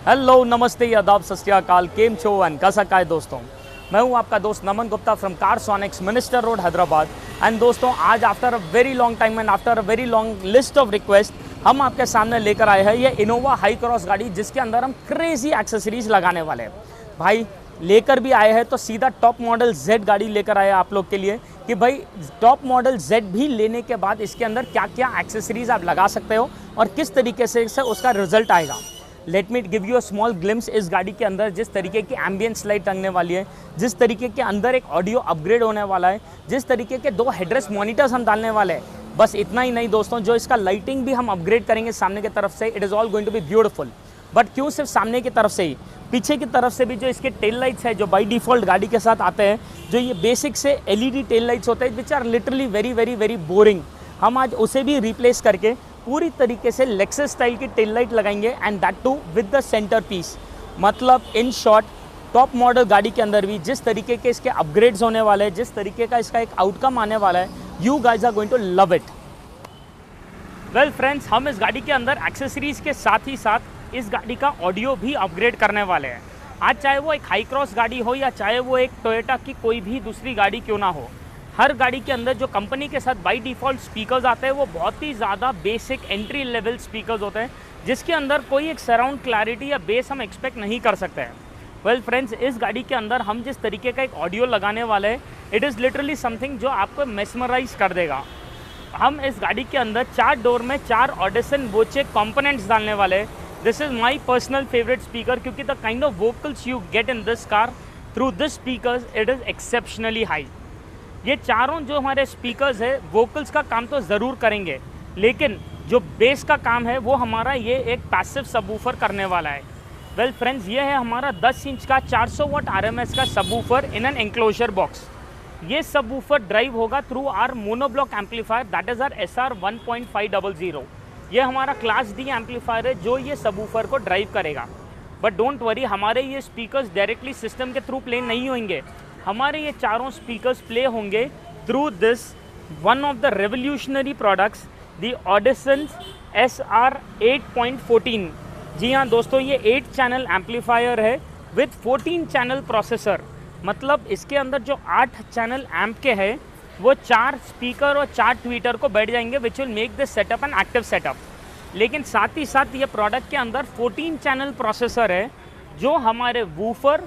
Hello, नमस्ते, आदाब, सत श्री अकाल, केम छो एंड कैसा है दोस्तों। मैं हूं आपका दोस्त Naman Gupta from Carsonics, Minister Road, Hyderabad. And दोस्तों, आज after a very long time and after a very long list of request हम आपके सामने लेकर आए हैं ये इनोवा हाई क्रॉस गाड़ी, जिसके अंदर हम क्रेजी एक्सेसरीज लगाने वाले हैं। भाई लेकर भी आए हैं तो सीधा टॉप मॉडल Z गाड़ी लेकर आए आप लोग के लिए कि भाई टॉप मॉडल Z भी लेने के बाद इसके अंदर क्या क्या एक्सेसरीज आप लगा सकते हो और किस तरीके से उसका रिजल्ट आएगा। Let me give you a small glimpse. इस गाड़ी के अंदर जिस तरीके की एम्बियंस लाइट लगने वाली है, जिस तरीके के अंदर एक ऑडियो अपग्रेड होने वाला है, जिस तरीके के 2 हेडरेस्ट मॉनिटर्स हम डालने वाले हैं, बस इतना ही नहीं दोस्तों, जो इसका लाइटिंग भी हम अपग्रेड करेंगे सामने की तरफ से। It is all going to be beautiful. But क्यों सिर्फ सामने की तरफ से ही, पीछे की तरफ से भी जो इसके टेल लाइट्स है, जो बाई डिफ़ॉल्ट गाड़ी के साथ आते हैं, जो ये बेसिक से LED टेल लाइट्स होते हैं which are literally very very very boring, हम आज उसे भी रिप्लेस करके पूरी तरीके से लेक्सस स्टाइल की टेल लाइट लगाएंगे and that too with the centre piece. मतलब इन शॉर्ट, टॉप मॉडल गाड़ी के अंदर भी जिस तरीके के इसके अपग्रेड्स होने वाले हैं, जिस तरीके का इसका एक आउटकम आने वाला है, you guys are going to love it. Well friends, हम इस गाड़ी के अंदर एक्सेसरीज के साथ ही साथ इस गाड़ी का ऑडियो भी अपग्रेड करने वाले हैं। आज चाहे वो एक हाई क्रॉस गाड़ी हो या चाहे वो एक टोयोटा की कोई भी दूसरी गाड़ी क्यों ना हो, हर गाड़ी के अंदर जो कंपनी के साथ बाई डिफ़ॉल्ट स्पीकर्स आते हैं वो बहुत ही ज़्यादा बेसिक एंट्री लेवल स्पीकर्स होते हैं, जिसके अंदर कोई एक सराउंड क्लैरिटी या बेस हम एक्सपेक्ट नहीं कर सकते हैं। वेल फ्रेंड्स, इस गाड़ी के अंदर हम जिस तरीके का एक ऑडियो लगाने वाले हैं, इट इज़ लिटरली समथिंग जो आपको मेस्मराइज कर देगा। हम इस गाड़ी के अंदर 4 डोर में 4 ऑडिसन बोचे कंपोनेंट्स डालने वाले हैं। This is my personal favourite speaker, क्योंकि the kind of vocals you get in this car through this speakers, it is exceptionally high. ये चारों जो हमारे स्पीकर्स है, वोकल्स का काम तो ज़रूर करेंगे, लेकिन जो बेस का काम है वो हमारा ये एक पैसिव सबवूफर करने वाला है। वेल फ्रेंड्स, ये है हमारा 10 इंच का 400 वाट RMS का subwoofer in an enclosure box. ये सबवूफर ड्राइव होगा through our monoblock amplifier, that is our SR 1.500। ये हमारा क्लास D एम्पलीफायर है जो ये सबवूफर को ड्राइव करेगा। बट डोंट वरी, हमारे ये स्पीकर्स डायरेक्टली सिस्टम के थ्रू प्ले नहीं होंगे। हमारे ये चारों स्पीकर्स प्ले होंगे through this one of the revolutionary products, the Audison SR 8.14। जी हाँ दोस्तों, ये 8 चैनल एम्पलीफायर है विद 14 चैनल प्रोसेसर। मतलब इसके अंदर जो 8 चैनल एम्प के हैं वो 4 स्पीकर और 4 ट्वीटर को बैठ जाएंगे, which will make this setup an active setup. लेकिन साथ ही साथ ये प्रोडक्ट के अंदर 14 चैनल प्रोसेसर है जो हमारे वूफर,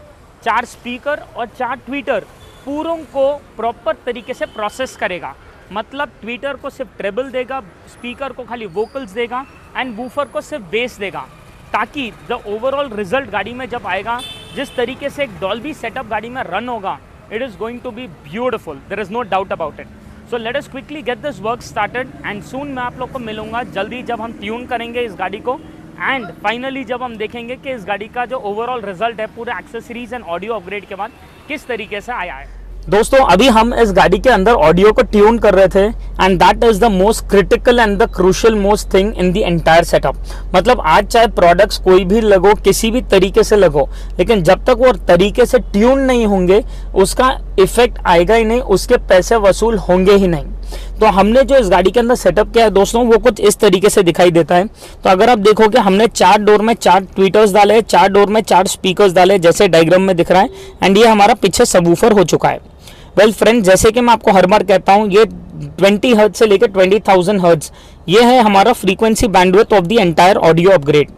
4 स्पीकर और 4 ट्वीटर पूरों को प्रॉपर तरीके से प्रोसेस करेगा। मतलब ट्वीटर को सिर्फ ट्रेबल देगा, स्पीकर को खाली वोकल्स देगा एंड वूफर को सिर्फ बेस देगा, ताकि द ओवरऑल रिजल्ट गाड़ी में जब आएगा, जिस तरीके से एक डॉल्बी सेटअप गाड़ी में रन होगा, it is going to be beautiful, there is no doubt about it. So let us quickly get this work started and soon मैं आप लोग को मिलूंगा जल्दी जब हम ट्यून करेंगे इस गाड़ी को, एंड फाइनली जब हम देखेंगे कि इस गाड़ी का जो ओवरऑल रिजल्ट है पूरे एक्सेसरीज एंड ऑडियो अपग्रेड के बाद किस तरीके से आया है। दोस्तों, अभी हम इस गाड़ी के अंदर ऑडियो को ट्यून कर रहे थे and that is the most critical and the crucial most thing in the entire setup. मतलब आज चाहे प्रोडक्ट्स कोई भी लगो, किसी भी तरीके से लगो, लेकिन जब तक वो तरीके से ट्यून नहीं होंगे उसका इफेक्ट आएगा ही नहीं, उसके पैसे वसूल होंगे ही नहीं। तो हमने जो इस गाड़ी के अंदर सेटअप किया है दोस्तों, वो कुछ इस तरीके से दिखाई देता है। तो अगर आप देखोगे, हमने 4 डोर में 4 ट्वीटर्स डाले, 4 डोर में 4 स्पीकर्स डाले, जैसे डायग्राम में दिख रहा है, एंड ये हमारा पीछे सबवूफर हो चुका है। वेल फ्रेंड, जैसे कि मैं आपको हर बार कहता हूँ, ये 20 हर्ट्ज से लेकर 20,000 हर्ट्ज, ये है हमारा frequency bandwidth of the entire audio upgrade.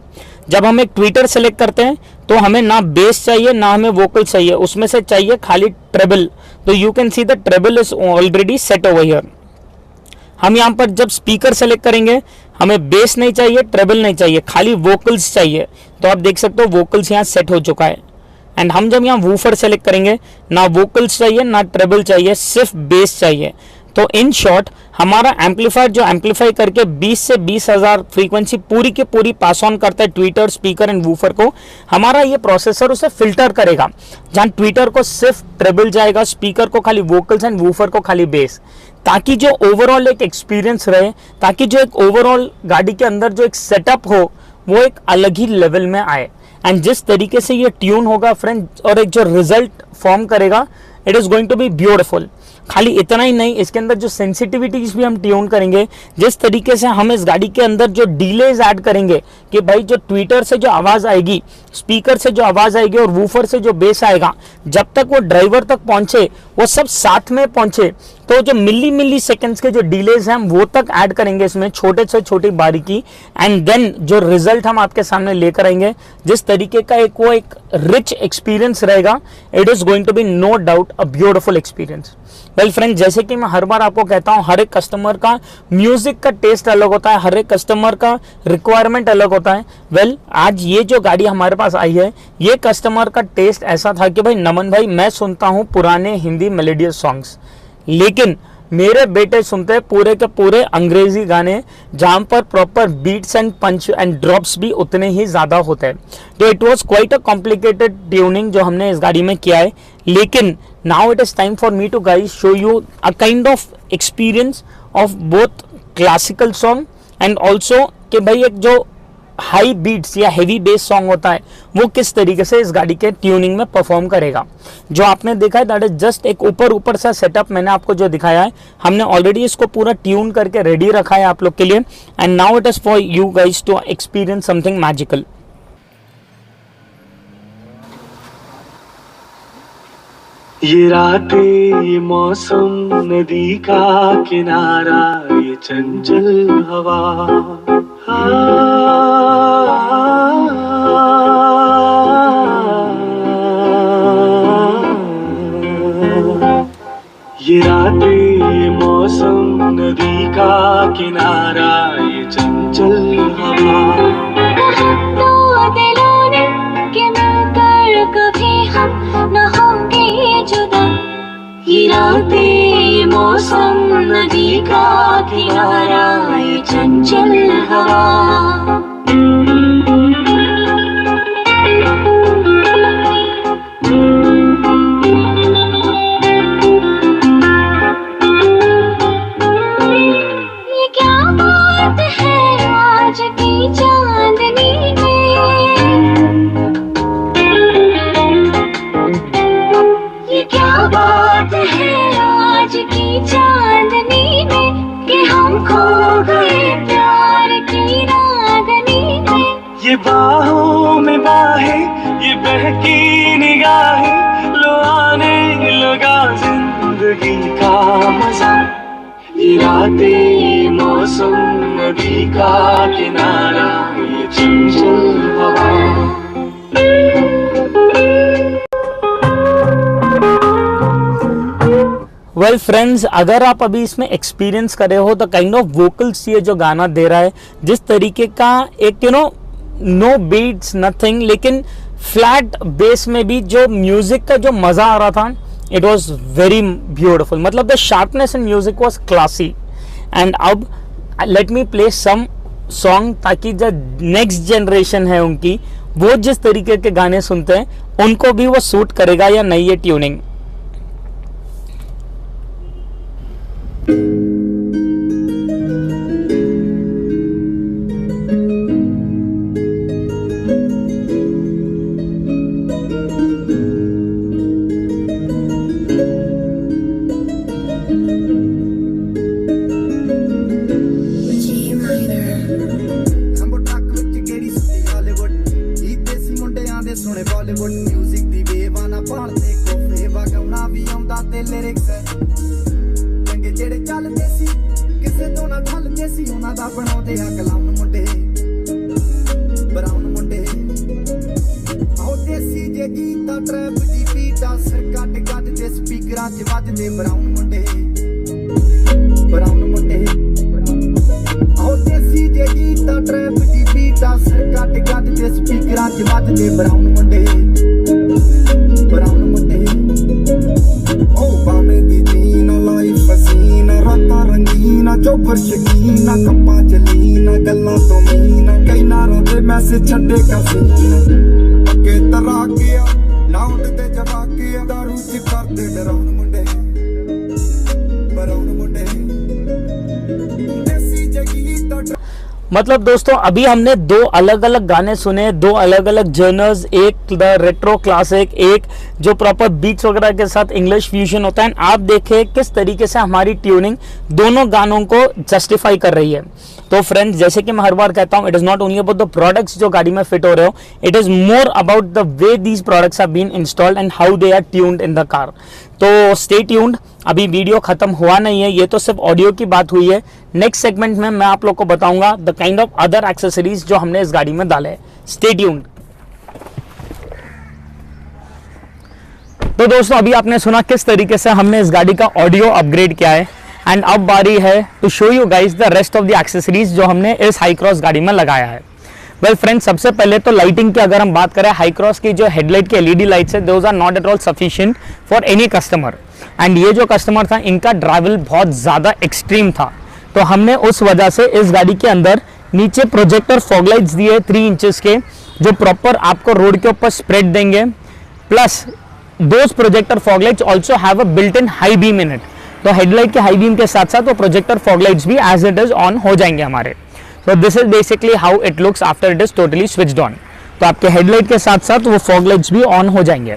जब हम एक ट्वीटर सेलेक्ट करते हैं तो हमें ना बेस चाहिए ना हमें वोकल चाहिए, उसमें से चाहिए खाली ट्रेबल। तो you can see the treble is already set over here. हम यहाँ पर जब स्पीकर सेलेक्ट करेंगे, हमें बेस नहीं चाहिए, ट्रेबल नहीं चाहिए, खाली वोकल्स चाहिए। तो आप देख सकते हो वोकल्स यहाँ सेट हो चुका है। एंड हम जब यहाँ वूफर सेलेक्ट करेंगे, ना वोकल्स चाहिए ना ट्रेबल चाहिए, सिर्फ बेस चाहिए। तो इन शॉर्ट, हमारा एम्पलीफायर जो एम्पलीफाई करके 20 से 20,000 फ्रीक्वेंसी पूरी की पूरी पास ऑन करता है ट्वीटर, स्पीकर एंड वूफर को, हमारा ये प्रोसेसर उसे फिल्टर करेगा। जहाँ ट्वीटर को सिर्फ ट्रेबल जाएगा, स्पीकर को खाली वोकल्स एंड वूफर को खाली बेस, ताकि जो ओवरऑल एक एक्सपीरियंस रहे, ताकि जो एक ओवरऑल गाड़ी के अंदर जो एक सेटअप हो वो एक अलग ही लेवल में आए। एंड जिस तरीके से ये ट्यून होगा फ्रेंड, और एक जो रिजल्ट फॉर्म करेगा, it is going to be beautiful. खाली इतना ही नहीं, इसके अंदर जो सेंसिटिविटीज भी हम ट्यून करेंगे, जिस तरीके से हम इस गाड़ी के अंदर जो डिलेज ऐड करेंगे कि भाई जो ट्विटर से जो आवाज आएगी, स्पीकर से जो आवाज आएगी और वूफर से जो बेस आएगा, जब तक वो ड्राइवर तक पहुंचे वो सब साथ में पहुंचे, तो जो मिली सेकेंड्स के जो डिलेज हैं हम वो तक ऐड करेंगे इसमें, छोटे से छोटी बारीकी, एंड देन जो रिजल्ट हम आपके सामने लेकर आएंगे, जिस तरीके का एक रिच एक्सपीरियंस रहेगा, it is going to be no doubt a beautiful experience. Well friend, जैसे कि मैं हर बार आपको कहता हूं, हर एक कस्टमर का म्यूजिक का टेस्ट अलग होता है, हर एक कस्टमर का रिक्वायरमेंट अलग होता है। वेल आज ये जो गाड़ी हमारे पास आई है, ये कस्टमर का टेस्ट ऐसा था कि भाई नमन भाई, मैं सुनता हूं पुराने हिंदी मेलोडियस सॉन्ग्स, लेकिन मेरे बेटे सुनते हैं पूरे के पूरे अंग्रेजी गाने, जहां पर proper beats and punch and drops भी उतने ही ज्यादा होते हैं। तो it was quite a complicated tuning जो हमने इस गाड़ी में किया है, लेकिन now it is time for me to guys show you a kind of experience of both classical song and also कि भाई एक जो हाई बीट्स या हेवी बेस सॉन्ग होता है वो किस तरीके से इस गाड़ी के ट्यूनिंग में परफॉर्म करेगा। जो आपने देखा है दैट इज जस्ट एक ऊपर सा सेटअप मैंने आपको जो दिखाया है, हमने ऑलरेडी इसको पूरा ट्यून करके रेडी रखा है आप लोग के लिए, and now it is for you guys to experience something magical. ये रातें, ये मौसम, नदी का किनारा, ये चंचल हवा, ये रातें, ये मौसम, नदी का किनारा, ये चंचल हवा, तो दिलों ने कि मिलकर कभी हम न होंगे जुदा, ये रातें, ये मौसम, नदी का किनारा, ये चंचल हवा। ये क्या बात है आज की चांदनी में, ये क्या बात है आज की चांदनी में, कि हम खो गए प्यार की रागनी में। ये बाहों में बाहें, ये बहकी निगाहें, लो आने लगा जिंदगी का मजा, ये रातें, ये मौसम, नदी का किनारा, ये चंचल हवा। वेल फ्रेंड्स, अगर आप अभी इसमें एक्सपीरियंस कर रहे हो तो काइंड ऑफ वोकल्स ये जो गाना दे रहा है, जिस तरीके का एक नो बीट्स नथिंग, लेकिन फ्लैट बेस में भी जो म्यूजिक का जो मजा आ रहा था, इट वॉज वेरी ब्यूटिफुल। मतलब the sharpness in music was classy. And अब let me play some song, ताकि जो नेक्स्ट जनरेशन है उनकी, वो जिस तरीके के गाने सुनते हैं उनको भी वो सूट करेगा या नहीं ये ट्यूनिंग। सुने बॉलीवुड म्यूजिक दी वेवाना पालते कोफे वगाउना भी आउंदा ते लिरिक्स चंगे जेड़े चलदे सी किसे तो ना ढलदे सी उना दा बनाउंदे आ कलाम मुंडे ब्राउन मुंडे आओ देसी जे गीता ट्रैप दी बीटा सर कट कट दे स्पीकरां च वजदे ब्राउन मुंडे आओ देसी जे गीता ट्रैप दी बीटा सर कट कट दे स्पीकरां च वजदे ब्राउन मुंडे ओ बामे दी जीना लाइफ हसीना रातां रंगीना चौपर शकीना कप्पा चलीना गल्लां तो मीना कई नारों दे मैसेज छड्डे का सीना के तरा गया नाउंड ते जवा के दारू च करदे डराउन मुंडे ब्राउन मुंडे देसी जगी तो मतलब दोस्तों अभी हमने दो अलग अलग गाने सुने, दो अलग अलग जर्नर्स, एक द रेट्रो क्लासिक, एक जो प्रॉपर बीट्स वगैरह के साथ इंग्लिश फ्यूजन होता है। आप देखें किस तरीके से हमारी ट्यूनिंग दोनों गानों को जस्टिफाई कर रही है। तो फ्रेंड्स, जैसे कि मैं हर बार कहता हूं, it is not only about the products जो गाड़ी में फिट हो रहे हो, it is more about the way these products have been installed and how they are tuned in the car. तो स्टे ट्यून्ड, अभी वीडियो खत्म हुआ नहीं है, ये तो सिर्फ ऑडियो की बात हुई है। नेक्स्ट सेगमेंट में मैं आप लोग को बताऊंगा the kind of other accessories जो हमने इस गाड़ी में डाले। Stay tuned. तो दोस्तों अभी आपने सुना किस तरीके से हमने इस गाड़ी का ऑडियो अपग्रेड किया है, एंड अब बारी है to show you guys the rest of the accessories जो हमने इस हाई क्रॉस गाड़ी में लगाया है। वेल फ्रेंड्स, सबसे पहले तो लाइटिंग की अगर हम बात करें, हाई क्रॉस की जो हेडलाइट की एलईडी लाइट्स है, those are not at all sufficient for any customer. And ये जो कस्टमर था, इनका ड्राइवल बहुत ज़्यादा एक्सट्रीम था, तो हमने उस वजह से इस गाड़ी के अंदर नीचे प्रोजेक्टर फॉग लाइट्स दिए 3 इंचेस के, जो प्रॉपर आपको रोड के ऊपर स्प्रेड देंगे। Plus those projector fog lights also have a built in high beam in it. तो हेडलाइट के हाई बीम के साथ साथ वो प्रोजेक्टर फॉग लाइट्स भी एज इट इज ऑन हो जाएंगे हमारे। So this is basically how it looks after it is totally switched on. तो आपके हेडलाइट के साथ साथ वो फॉग लाइट्स भी ऑन हो जाएंगे।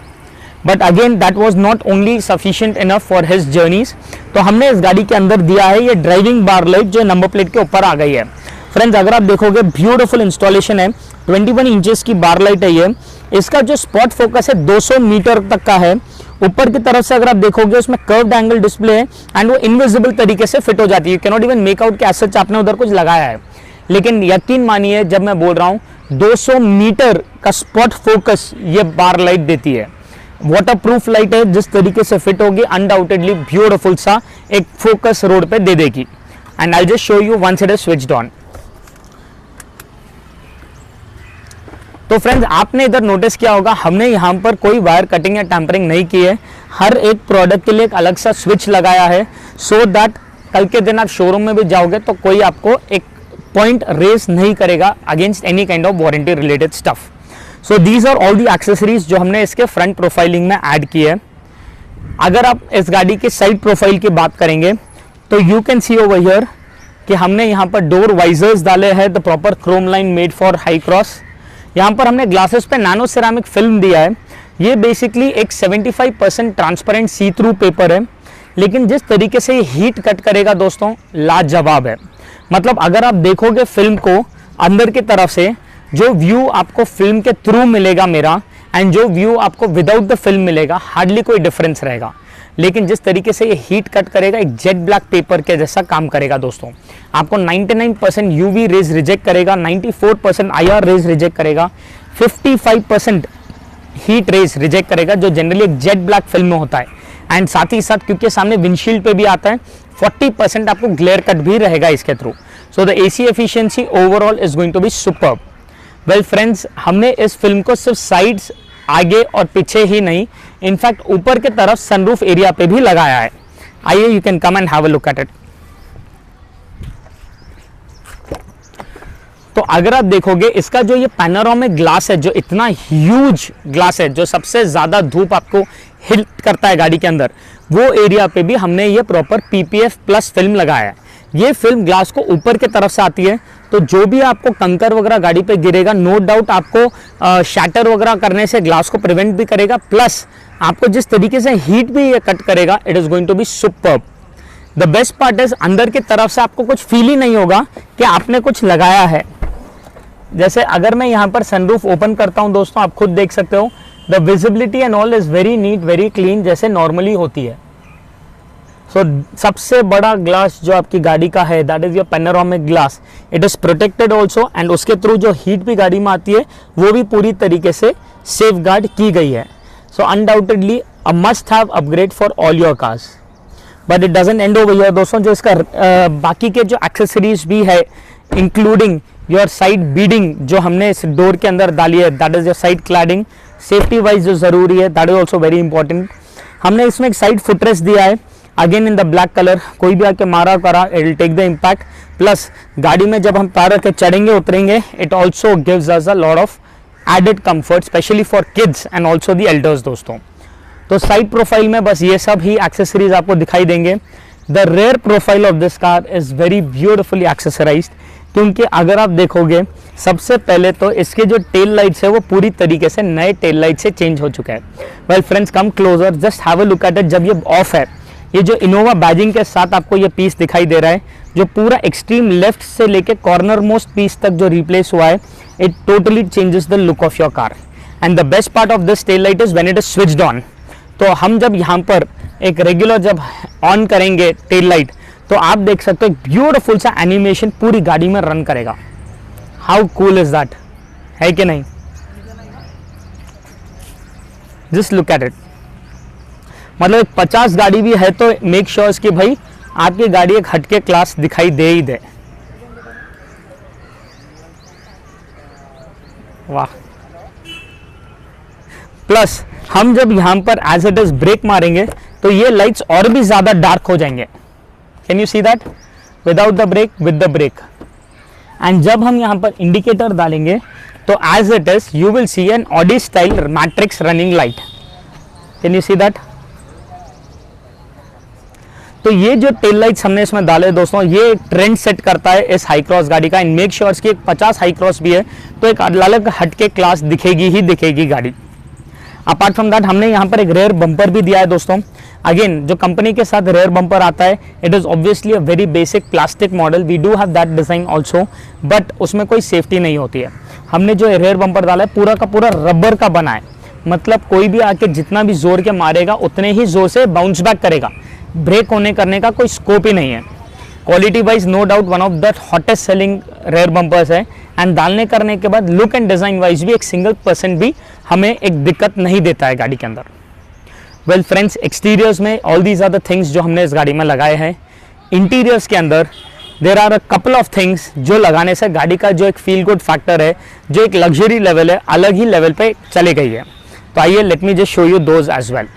But again that was not only sufficient enough for his journeys. तो हमने इस गाड़ी के अंदर दिया है ये ड्राइविंग बार लाइट, जो नंबर प्लेट के ऊपर आ गई है। फ्रेंड्स, अगर आप देखोगे ब्यूटीफुल इंस्टॉलेशन है, 21 इंचेस की बार लाइट है ये। इसका जो स्पॉट फोकस है 200 मीटर तक का है। ऊपर की तरफ से अगर आप देखोगे उसमें कर्व्ड एंगल डिस्प्ले है, एंड वो इनविजिबल तरीके से फिट हो जाती है। You can not even make out कि एज सच आपने उधर कुछ लगाया है, लेकिन यकीन मानिए जब मैं बोल रहा हूं 200 मीटर का स्पॉट फोकस ये बार लाइट देती है। वाटर प्रूफ लाइट है, जिस तरीके से फिट होगी अनडाउटेडली ब्यूटीफुल सा एक फोकस रोड पे दे देगी। And I just show you once it is switched on. तो फ्रेंड्स, आपने इधर नोटिस किया होगा, हमने यहाँ पर कोई वायर कटिंग या टैंपरिंग नहीं की है। हर एक प्रोडक्ट के लिए एक अलग सा स्विच लगाया है, सो दैट कल के दिन आप शोरूम में भी जाओगे तो कोई आपको एक पॉइंट रेस नहीं करेगा against any kind of warranty related stuff. So these are all the accessories जो हमने इसके फ्रंट प्रोफाइलिंग में ऐड की है। अगर आप इस गाड़ी के साइड प्रोफाइल की बात करेंगे तो you can C over here कि हमने यहाँ पर डोर वाइजर्स डाले हैं, the proper Chrome line made for high cross. यहाँ पर हमने ग्लासेस पे नैनो सिरामिक फिल्म दिया है। ये बेसिकली एक 75% ट्रांसपेरेंट सी थ्रू पेपर है, लेकिन जिस तरीके से ये हीट कट करेगा दोस्तों, लाजवाब है। मतलब अगर आप देखोगे फिल्म को अंदर की तरफ से, जो व्यू आपको फिल्म के थ्रू मिलेगा मेरा, एंड जो व्यू आपको विदाउट द फिल्म मिलेगा, हार्डली कोई डिफरेंस रहेगा। लेकिन जिस तरीके से ये हीट कट करेगा, एक जेट ब्लैक पेपर के जैसा काम करेगा दोस्तों। आपको 99% यूवी रेज रिजेक्ट करेगा, 94% आईआर रेज रिजेक्ट करेगा, 55% हीट रेज रिजेक्ट करेगा, जो जनरली एक जेट ब्लैक फिल्म में होता है। एंड साथ ही साथ क्योंकि सामने विंडशील्ड पे भी आता है, 40% आपको ग्लेयर कट भी रहेगा इसके through. So the AC efficiency overall is going to be superb. Well friends, हमने इस फिल्म को सिर्फ साइड्स, आगे और पीछे ही नहीं, इनफैक्ट ऊपर के तरफ सनरूफ एरिया पे भी लगाया है। आइए, you can come and have a look at it. तो अगर आप देखोगे इसका जो ये पैनोरामिक ग्लास है, जो इतना ह्यूज ग्लास है, जो सबसे ज्यादा धूप आपको हिट करता है गाड़ी के अंदर, वो एरिया पे भी हमने ये प्रॉपर पीपीएफ प्लस फिल्म लगाया है। ये फिल्म ग्लास को ऊपर के तरफ से आती है, तो जो भी आपको कंकर वगैरह गाड़ी पे गिरेगा, नो डाउट आपको शैटर वगैरह करने से ग्लास को प्रिवेंट भी करेगा, प्लस आपको जिस तरीके से हीट भी ये कट करेगा, it is going to be superb. The best part is अंदर की तरफ से आपको कुछ फील ही नहीं होगा कि आपने कुछ लगाया है। जैसे अगर मैं यहाँ पर सनरूफ ओपन करता हूँ दोस्तों, आप खुद देख सकते हो, the visibility and all is very neat, very clean, जैसे नॉर्मली होती है। सो सबसे बड़ा ग्लास जो आपकी गाड़ी का है, that is your panoramic glass. It is protected also, and उसके थ्रू जो हीट भी गाड़ी में आती है वो भी पूरी तरीके से सेफ गार्ड की गई है। So undoubtedly a must have upgrade for all your cars. But it doesn't end over here दोस्तों, जो इसका बाकी के जो एक्सेसरीज भी है, इंक्लूडिंग योर साइड बीडिंग जो हमने इस डोर के अंदर डाली है, that is your side cladding. Safety wise जो जरूरी है, that is also very important. हमने इसमें एक साइड फुटरेस्ट दिया है, again in the black colour. कोई भी आके मारा करा, it will take the impact. Plus गाड़ी में जब हम पैर रख के चढ़ेंगे उतरेंगे, it also gives us a lot of added comfort, specially for kids and also the elders दोस्तों। तो साइड प्रोफाइल में बस ये सब ही एक्सेसरीज आपको दिखाई देंगे। The rear profile of this car is very beautifully accessorised. क्योंकि अगर आप देखोगे सबसे पहले तो इसके जो टेल लाइट्स है वो पूरी तरीके से नए टेल लाइट से चेंज हो चुका है। Well friends, come closer, just have a look at it. जब ये ऑफ है, ये जो इनोवा बैजिंग के साथ आपको ये पीस दिखाई दे रहा है, जो पूरा एक्सट्रीम लेफ्ट से लेके कॉर्नर मोस्ट पीस तक जो रिप्लेस हुआ है, it totally changes the look of your car. And the best part of this tail light is when it is switched on. तो हम जब यहाँ पर एक रेगुलर जब ऑन करेंगे टेल लाइट, तो आप देख सकते हो ब्यूटीफुल सा एनिमेशन पूरी गाड़ी में रन करेगा। हाउ कूल इज दैट, है कि नहीं? Just look at it. मतलब 50 गाड़ी भी है तो मेक श्योर कि भाई आपकी गाड़ी एक हटके क्लास दिखाई दे ही दे। वाह। प्लस हम जब यहां पर एज इट इज ब्रेक मारेंगे तो ये लाइट्स और भी ज्यादा डार्क हो जाएंगे। Can you see that? Without the brake, with the brake. And जब हम यहां पर इंडिकेटर डालेंगे तो as it is you will see an Audi style matrix running light. Can you see that? तो ये जो टेल लाइट्स हमने इसमें डाले दोस्तों, ये एक ट्रेंड सेट करता है इस हाई क्रॉस गाड़ी का। एंड मेक श्योर कि एक 50 हाई क्रॉस भी है तो एक अलग हटके क्लास दिखेगी ही दिखेगी गाड़ी। अपार्ट फ्रॉम दैट हमने यहाँ पर एक रेयर बम्पर भी दिया है दोस्तों। अगेन जो कंपनी के साथ रेयर बम्पर आता है, it is obviously a very basic plastic model. We do have that design also, but उसमें कोई सेफ्टी नहीं होती है। हमने जो रेयर बम्पर डाला है पूरा का पूरा रबर का बना है, मतलब कोई भी आके जितना भी जोर के मारेगा उतने ही जोर से बाउंस बैक करेगा। ब्रेक होने करने का कोई स्कोप ही नहीं है। Quality wise no doubt one of the hottest selling rear bumpers है। एंड डालने करने के बाद लुक एंड डिज़ाइन वाइज भी एक सिंगल % भी हमें एक दिक्कत नहीं देता है गाड़ी के अंदर। वेल फ्रेंड्स, एक्सटीरियर्स में all these are the things जो हमने इस गाड़ी में लगाए हैं। इंटीरियर्स के अंदर there are a couple of things जो लगाने से गाड़ी का जो एक फील गुड फैक्टर है, जो एक लग्जरी लेवल है, अलग ही लेवल पे चले गई है। तो आइए let me just show you those as well.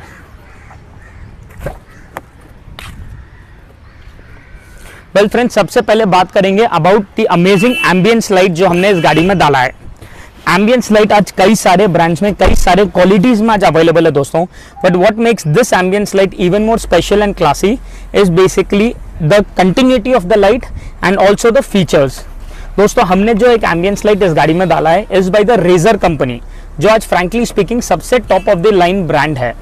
Well friends, सबसे पहले बात करेंगे about the amazing ambience light जो हमने इस गाड़ी में डाला है। एम्बियंस लाइट आज कई सारे ब्रांड्स में, कई सारे क्वालिटीज में आज अवेलेबल है दोस्तों, but what makes this ambience light even more special and classy is basically the continuity of the light and also the features. दोस्तों हमने जो एक एम्बियंस लाइट इस गाड़ी में डाला है is by the Razer company, जो आज फ्रैंकली स्पीकिंग सबसे top of the line brand है।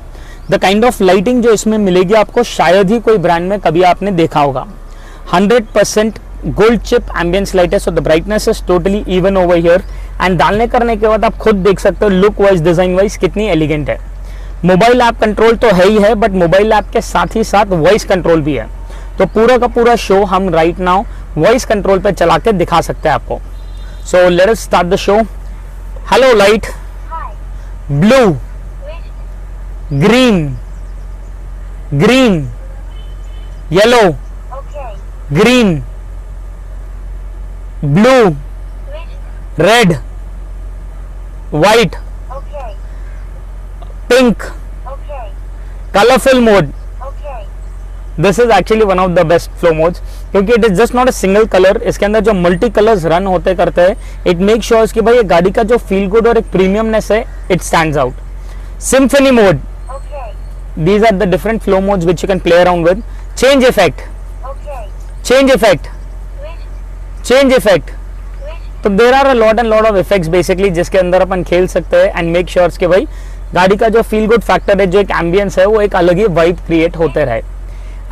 द काइंड ऑफ लाइटिंग जो इसमें मिलेगी आपको शायद ही कोई ब्रांड में कभी आपने देखा होगा। 100% गोल्ड चिप एम्बियंस लाइट है, so the brightness is totally even over here. And डालने करने के बाद आप खुद देख सकते हो लुक वाइज, डिजाइन वाइज कितनी एलिगेंट है। मोबाइल ऐप कंट्रोल तो है ही है, बट मोबाइल ऐप के साथ ही साथ वॉइस कंट्रोल भी है। तो पूरा का पूरा शो हम राइट नाउ वॉइस कंट्रोल पे चला के दिखा सकते हैं आपको। सो let us start the show. Hello light, blue, green, green, yellow, green, blue, red, white, pink, colorful mode. This is actually one of the best flow modes क्योंकि it is just not a single color। इसके अंदर जो multi colours run होते करते हैं, it make sure कि भाई ये गाड़ी का जो फील गुड और एक प्रीमियमनेस है, it stands out. Symphony mode, these are the different flow modes which you can play around with। Change effect, change effect, change effect। तो there are a lot and lot of effects basically जिसके अंदर अपन खेल सकते हैं and make sure कि भाई गाड़ी का जो फील गुड फैक्टर है, जो एक एम्बियंस है, वो एक अलग ही वाइब क्रिएट होते रहे।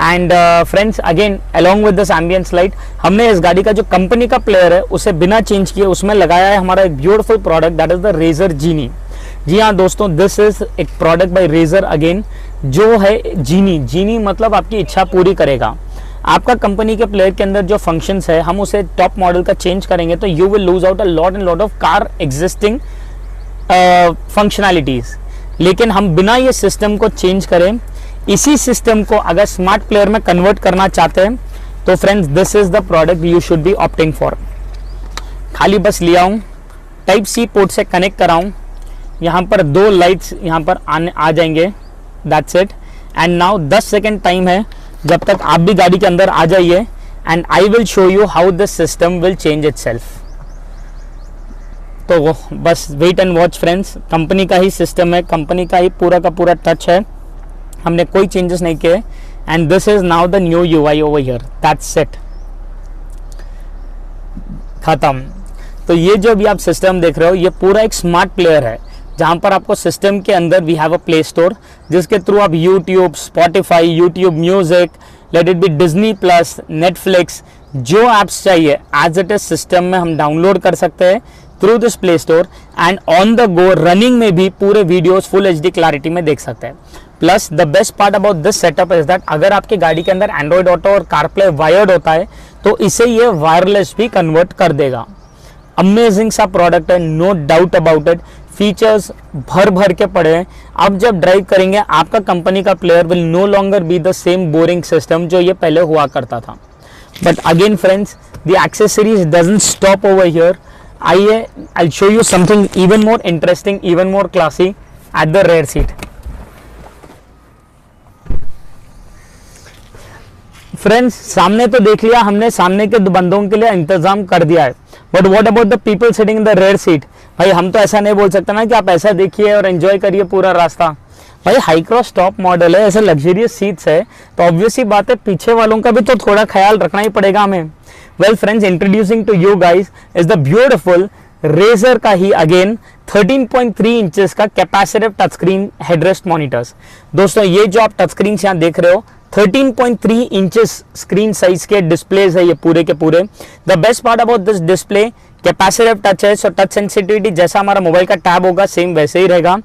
And friends again along with this ambience light हमने इस गाड़ी का जो कंपनी का प्लेयर है उसे बिना चेंज किए उसमें लगाया है हमारा एक beautiful product, that is the Razer Genie. जी हाँ दोस्तों, दिस इज एक प्रोडक्ट बाय रेजर अगेन, जो है जीनी। जीनी मतलब आपकी इच्छा पूरी करेगा। आपका कंपनी के प्लेयर के अंदर जो फंक्शंस है, हम उसे टॉप मॉडल का चेंज करेंगे तो you will lose out a lot and lot of car existing functionalities. लेकिन हम बिना ये सिस्टम को चेंज करें, इसी सिस्टम को अगर स्मार्ट प्लेयर में कन्वर्ट करना चाहते हैं तो friends this is the product you should be opting for. खाली बस लिया हूँ, टाइप सी पोर्ट से कनेक्ट कराऊँ, यहाँ पर 2 लाइट्स यहाँ पर आ जाएंगे, that's it. And now 10 second time है जब तक आप भी गाड़ी के अंदर आ जाइए and I will show you how this system will change itself. तो बस wait and watch friends, company का ही सिस्टम है, कंपनी का ही पूरा का पूरा टच है, हमने कोई चेंजेस नहीं किए। And this is now the new UI over here, that's it. ख़त्म। तो ये जो भी आप सिस्टम देख रहे हो ये पूरा एक स्मार्ट प्लेयर है, जहाँ पर आपको सिस्टम के अंदर we have a play store जिसके थ्रू आप YouTube, Spotify, YouTube music, let it be Disney plus, Netflix, जो ऐप्स चाहिए एज इट इज सिस्टम में हम डाउनलोड कर सकते हैं through this play store and on the go running में भी पूरे वीडियोस फुल HD क्लैरिटी में देख सकते हैं। Plus the best part about this setup is that अगर आपकी गाड़ी के अंदर एंड्रॉइड ऑटो और कारप्ले वायर्ड होता है तो इसे ये वायरलेस भी कन्वर्ट कर देगा। अमेजिंग सा प्रोडक्ट है, no doubt about it. Features भर भर के पड़े हैं। अब जब ड्राइव करेंगे आपका कंपनी का player will no longer be the same boring system जो ये पहले हुआ करता था। But again friends, the accessories doesn't stop over here. आइए, I show you something even more interesting, even more classy at the rear seat. Friends, सामने तो देख लिया हमने, सामने के बंदों के लिए इंतजाम कर दिया है, but what about the people sitting in the rear seat? भाई हम तो ऐसा नहीं बोल सकते ना कि आप ऐसा देखिए और एंजॉय करिए पूरा रास्ता। भाई हाई क्रॉस टॉप मॉडल है, ऐसे लग्जरियस सीट्स है, तो ऑब्वियस ही बात है पीछे वालों का भी तो थोड़ा ख्याल रखना ही पड़ेगा हमें। Well friends, introducing to you guys is the beautiful Razer का ही अगेन 13.3 इंचेस का capacitive touch screen headrest monitors. दोस्तों ये जो आप टच स्क्रीन यहाँ देख रहे हो 13.3 इंचेस स्क्रीन साइज के डिस्प्लेज है ये पूरे के पूरे। The best part about this display, capacitive touch है, सो टच सेंसिटिविटी जैसा हमारा मोबाइल का टैब होगा सेम वैसे ही रहेगा।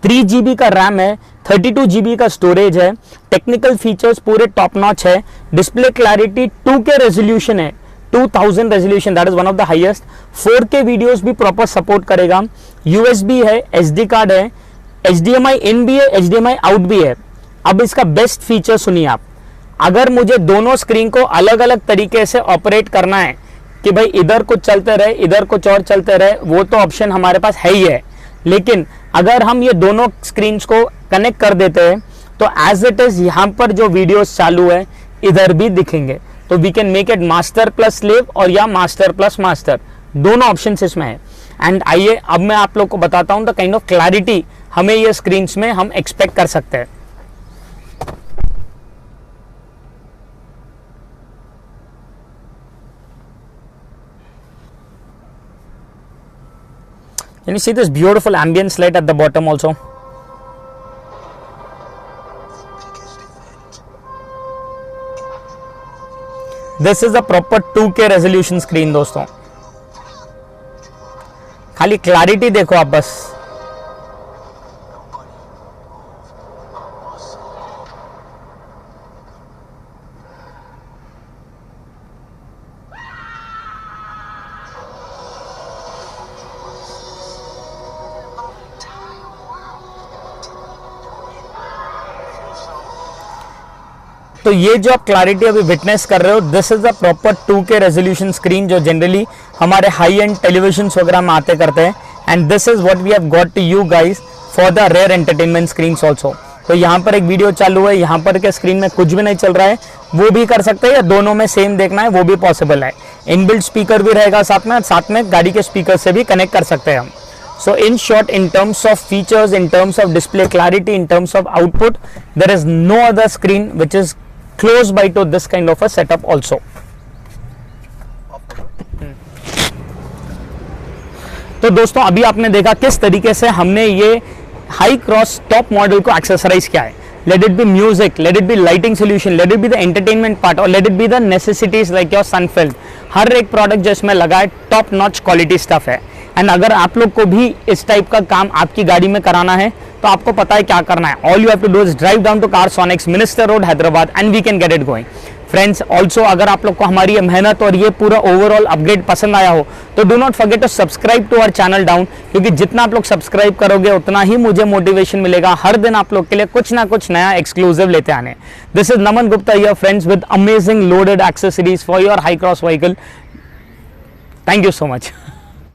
3 GB का रैम है, 32 GB का स्टोरेज है, टेक्निकल फीचर्स पूरे टॉप नॉच है, डिस्प्ले क्लैरिटी 2K रेजोल्यूशन है, 2000 resolution, that is one of the highest. 4K videos भी प्रॉपर सपोर्ट करेगा। USB है, SD कार्ड है, HDMI इन भी है, HDMI आउट भी है। अब इसका बेस्ट फीचर सुनिए आप, अगर मुझे दोनों स्क्रीन को अलग अलग तरीके से ऑपरेट करना है कि भाई इधर कुछ चलते रहे इधर कुछ और चलते रहे, वो तो ऑप्शन हमारे पास है ही है, लेकिन अगर हम ये दोनों स्क्रीन को कनेक्ट कर देते हैं तो एज इट इज यहाँ पर जो वीडियोस चालू है इधर भी दिखेंगे। तो we can make it master plus slave और या मास्टर प्लस मास्टर, दोनों ऑप्शन इसमें है। एंड आइए अब मैं आप लोग को बताता हूँ द काइंड ऑफ क्लैरिटी हमें ये स्क्रीन में हम एक्सपेक्ट कर सकते हैं। Can you see this beautiful ambience light at the bottom also? This is a proper 2K resolution screen दोस्तों। खाली क्लैरिटी देखो आप बस। तो ये जो आप क्लैरिटी अभी विटनेस कर रहे हो, this is the proper 2K resolution screen जो जनरली हमारे हाई एंड टेलीविजन वगैरह में आते करते हैं। And this is what we have got to you guys for the rear entertainment screens also. तो यहाँ पर एक वीडियो चालू है, यहाँ पर के स्क्रीन में कुछ भी नहीं चल रहा है, वो भी कर सकते हैं, या दोनों में सेम देखना है वो भी पॉसिबल है। इनबिल्ट स्पीकर भी रहेगा साथ में गाड़ी के स्पीकर से भी कनेक्ट कर सकते हैं हम। So in short, in terms of features, in terms of display clarity, in terms of output, there is no other screen which is close by to this kind of a setup also. तो दोस्तों अभी आपने देखा किस तरीके से हमने ये हाई क्रॉस टॉप मॉडल को एक्सेसराइज किया है। Let it be music, let it be lighting solution, let it be the entertainment part और let it be the necessities like your sunfield. हर एक प्रोडक्ट जो इसमें लगा है टॉप नॉच क्वालिटी स्टफ है। एंड अगर आप लोग को भी इस टाइप का काम आपकी गाड़ी में कराना है तो आपको पता है क्या करना है। All you have to do is drive down to Carsonics, Minister Road, Hyderabad, and we can get it going. Friends also अगर आप लोग को हमारी ये मेहनत और ये पूरा ओवरऑल अपग्रेड पसंद आया हो तो do not forget to subscribe to our channel down, क्योंकि जितना आप लोग सब्सक्राइब करोगे उतना ही मुझे मोटिवेशन मिलेगा हर दिन आप लोग के लिए कुछ ना कुछ नया एक्सक्लूसिव लेते आने। This is Naman Gupta your friends with amazing loaded accessories for your high cross vehicle. Thank you so much.